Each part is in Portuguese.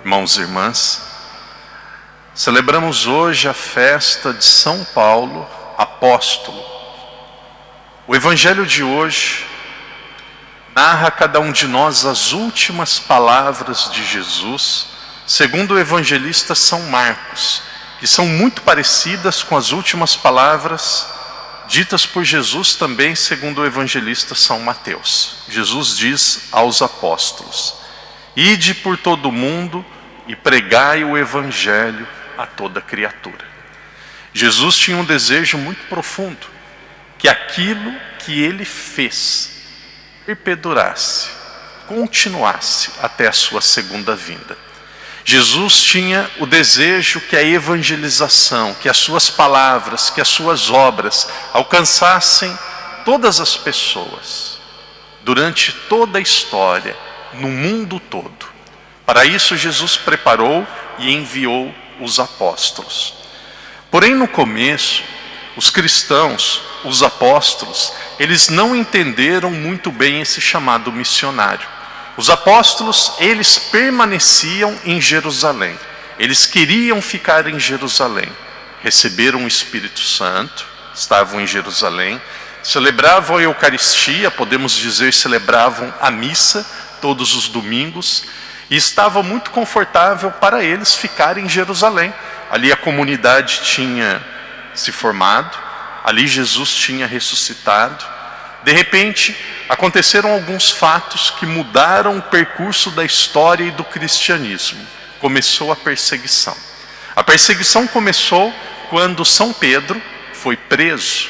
Irmãos e irmãs, celebramos hoje a festa de São Paulo, apóstolo. O Evangelho de hoje narra a cada um de nós as últimas palavras de Jesus, segundo o evangelista São Marcos, que são muito parecidas com as últimas palavras ditas por Jesus também, segundo o evangelista São Mateus. Jesus diz aos apóstolos: ide por todo o mundo e pregai o evangelho a toda criatura. Jesus tinha um desejo muito profundo, que aquilo que ele fez perdurasse, continuasse até a sua segunda vinda. Jesus tinha o desejo que a evangelização, que as suas palavras, que as suas obras alcançassem todas as pessoas, durante toda a história, no mundo todo. Para isso Jesus preparou e enviou os apóstolos. Porém, no começo, os cristãos, os apóstolos, eles não entenderam muito bem esse chamado missionário. Os apóstolos, eles permaneciam em Jerusalém. Eles queriam ficar em Jerusalém. Receberam o Espírito Santo, estavam em Jerusalém, celebravam a Eucaristia, podemos dizer, celebravam a missa todos os domingos, e estava muito confortável para eles ficarem em Jerusalém. Ali a comunidade tinha se formado, ali Jesus tinha ressuscitado. De repente, aconteceram alguns fatos que mudaram o percurso da história e do cristianismo. Começou a perseguição. A perseguição começou quando São Pedro foi preso.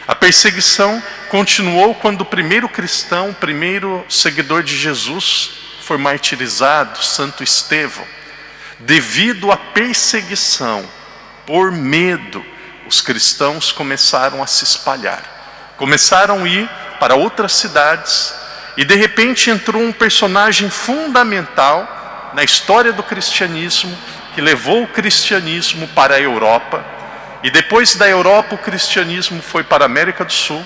A perseguição continuou quando o primeiro cristão, o primeiro seguidor de Jesus, foi martirizado, Santo Estevão. Devido à perseguição, por medo, os cristãos começaram a se espalhar. Começaram a ir para outras cidades e de repente entrou um personagem fundamental na história do cristianismo, que levou o cristianismo para a Europa, e depois da Europa o cristianismo foi para a América do Sul,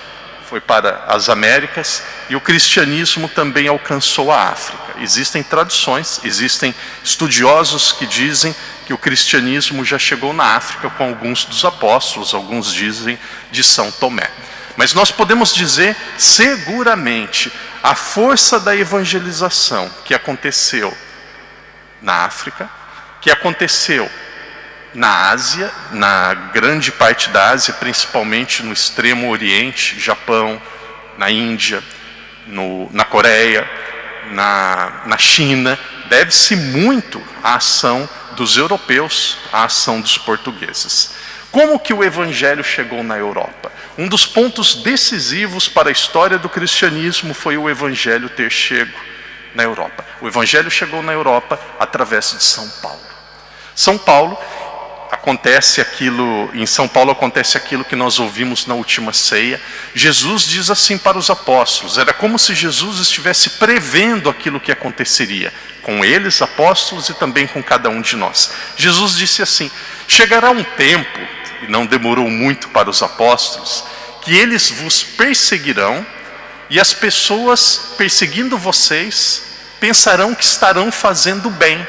foi para as Américas, e o cristianismo também alcançou a África. Existem traduções, existem estudiosos que dizem que o cristianismo já chegou na África com alguns dos apóstolos, alguns dizem de São Tomé. Mas nós podemos dizer seguramente a força da evangelização que aconteceu na África, que aconteceu na Ásia, na grande parte da Ásia, principalmente no extremo oriente, Japão, na Índia, na Coreia, na China, deve-se muito à ação dos europeus, à ação dos portugueses. Como que o evangelho chegou na Europa? Um dos pontos decisivos para a história do cristianismo foi o evangelho ter chego na Europa. O evangelho chegou na Europa através de São Paulo. Em São Paulo acontece aquilo que nós ouvimos na última ceia. Jesus diz assim para os apóstolos, era como se Jesus estivesse prevendo aquilo que aconteceria com eles, apóstolos, e também com cada um de nós. Jesus disse assim: chegará um tempo, e não demorou muito para os apóstolos, que eles vos perseguirão, e as pessoas perseguindo vocês pensarão que estarão fazendo bem,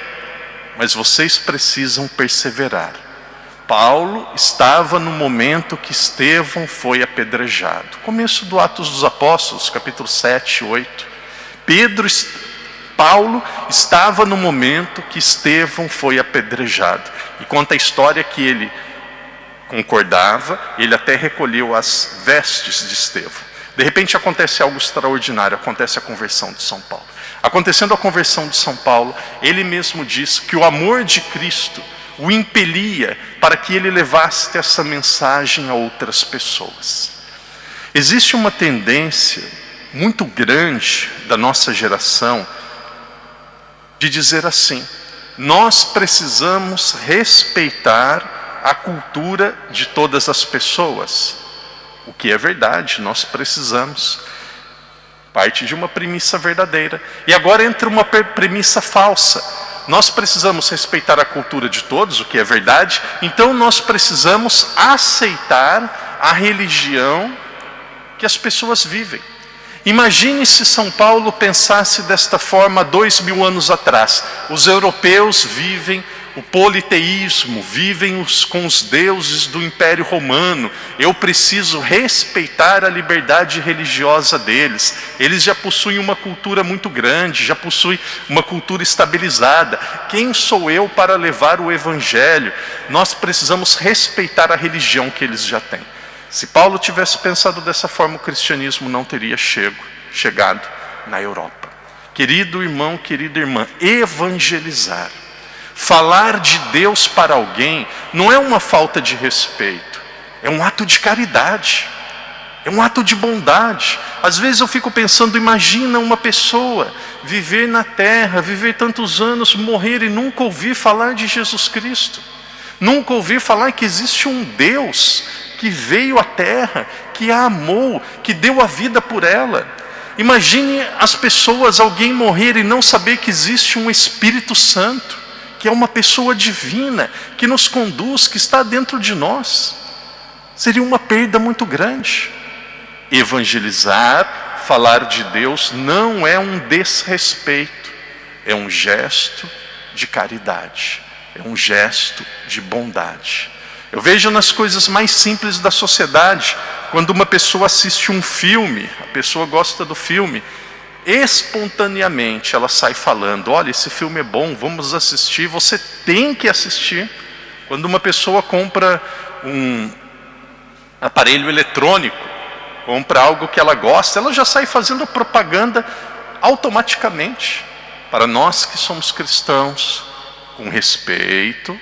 mas vocês precisam perseverar. Paulo estava no momento que Estevão foi apedrejado. Começo do Atos dos Apóstolos, capítulo 7, 8. Paulo estava no momento que Estevão foi apedrejado. E conta a história que ele concordava, ele até recolheu as vestes de Estevão. De repente acontece algo extraordinário, acontece a conversão de São Paulo. Acontecendo a conversão de São Paulo, ele mesmo diz que o amor de Cristo o impelia para que ele levasse essa mensagem a outras pessoas. Existe uma tendência muito grande da nossa geração de dizer assim: nós precisamos respeitar a cultura de todas as pessoas. O que é verdade, nós precisamos. Parte de uma premissa verdadeira. E agora entra uma premissa falsa. Nós precisamos respeitar a cultura de todos, o que é verdade, então nós precisamos aceitar a religião que as pessoas vivem. Imagine se São Paulo pensasse desta forma 2000 anos atrás. Os europeus vivem o politeísmo, vivem com os deuses do Império Romano. Eu preciso respeitar a liberdade religiosa deles. Eles já possuem uma cultura muito grande, já possuem uma cultura estabilizada. Quem sou eu para levar o Evangelho? Nós precisamos respeitar a religião que eles já têm. Se Paulo tivesse pensado dessa forma, o cristianismo não teria chegado na Europa. Querido irmão, querida irmã, evangelizar, falar de Deus para alguém, não é uma falta de respeito, é um ato de caridade, é um ato de bondade. Às vezes eu fico pensando, imagina uma pessoa viver na terra, viver tantos anos, morrer e nunca ouvir falar de Jesus Cristo, nunca ouvir falar que existe um Deus que veio à terra, que a amou, que deu a vida por ela. Imagine as pessoas, alguém morrer e não saber que existe um Espírito Santo, que é uma pessoa divina, que nos conduz, que está dentro de nós. Seria uma perda muito grande. Evangelizar, falar de Deus, não é um desrespeito, é um gesto de caridade, é um gesto de bondade. Eu vejo nas coisas mais simples da sociedade, quando uma pessoa assiste um filme, a pessoa gosta do filme, espontaneamente ela sai falando, olha, esse filme é bom, vamos assistir, você tem que assistir. Quando uma pessoa compra um aparelho eletrônico, compra algo que ela gosta, ela já sai fazendo propaganda automaticamente. Para nós que somos cristãos, com respeito,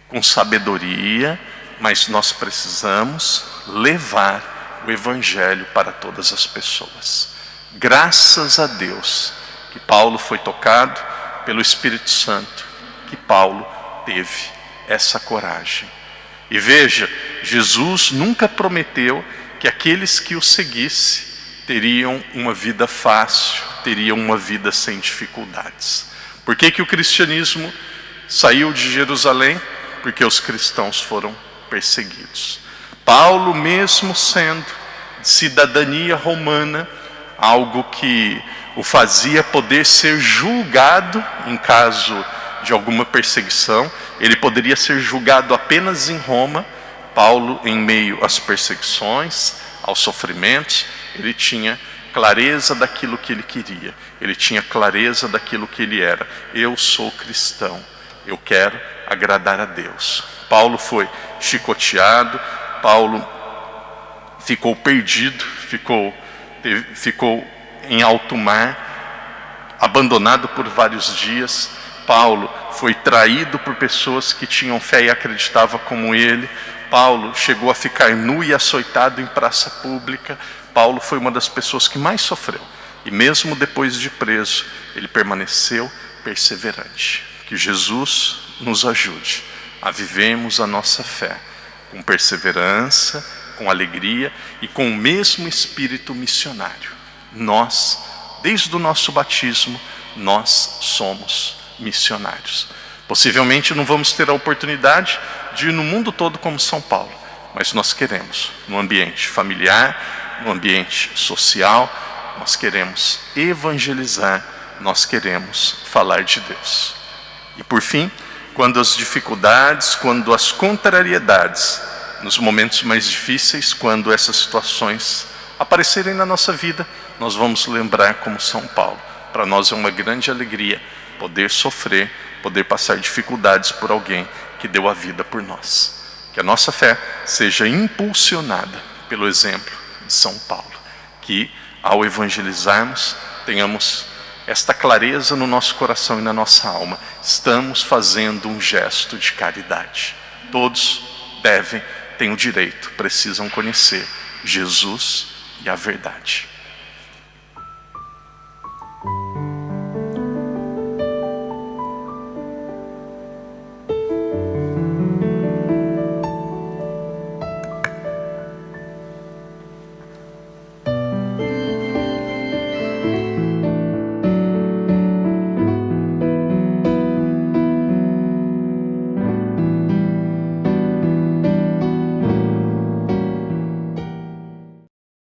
com sabedoria, mas nós precisamos levar o Evangelho para todas as pessoas. Graças a Deus que Paulo foi tocado pelo Espírito Santo, que Paulo teve essa coragem. E veja, Jesus nunca prometeu que aqueles que o seguissem teriam uma vida fácil, teriam uma vida sem dificuldades. Por que o cristianismo saiu de Jerusalém? Porque os cristãos foram perseguidos. Paulo, mesmo sendo de cidadania romana, algo que o fazia poder ser julgado em caso de alguma perseguição, ele poderia ser julgado apenas em Roma. Paulo, em meio às perseguições, aos sofrimentos, ele tinha clareza daquilo que ele queria, ele tinha clareza daquilo que ele era. Eu sou cristão, eu quero agradar a Deus. Paulo foi chicoteado, Paulo ficou perdido, ficou em alto mar, abandonado por vários dias. Paulo foi traído por pessoas que tinham fé e acreditavam como ele. Paulo chegou a ficar nu e açoitado em praça pública. Paulo foi uma das pessoas que mais sofreu. E mesmo depois de preso, ele permaneceu perseverante. Que Jesus nos ajude a vivermos a nossa fé com perseverança, com alegria e com o mesmo espírito missionário. Nós, desde o nosso batismo, nós somos missionários. Possivelmente não vamos ter a oportunidade de ir no mundo todo como São Paulo, mas nós queremos, no ambiente familiar, no ambiente social, nós queremos evangelizar, nós queremos falar de Deus. E por fim, quando as dificuldades, quando as contrariedades, nos momentos mais difíceis, quando essas situações aparecerem na nossa vida, nós vamos lembrar como São Paulo. Para nós é uma grande alegria poder sofrer, poder passar dificuldades por alguém que deu a vida por nós. Que a nossa fé seja impulsionada pelo exemplo de São Paulo. Que ao evangelizarmos, tenhamos esta clareza no nosso coração e na nossa alma. Estamos fazendo um gesto de caridade. Todos têm o direito, precisam conhecer Jesus e a verdade.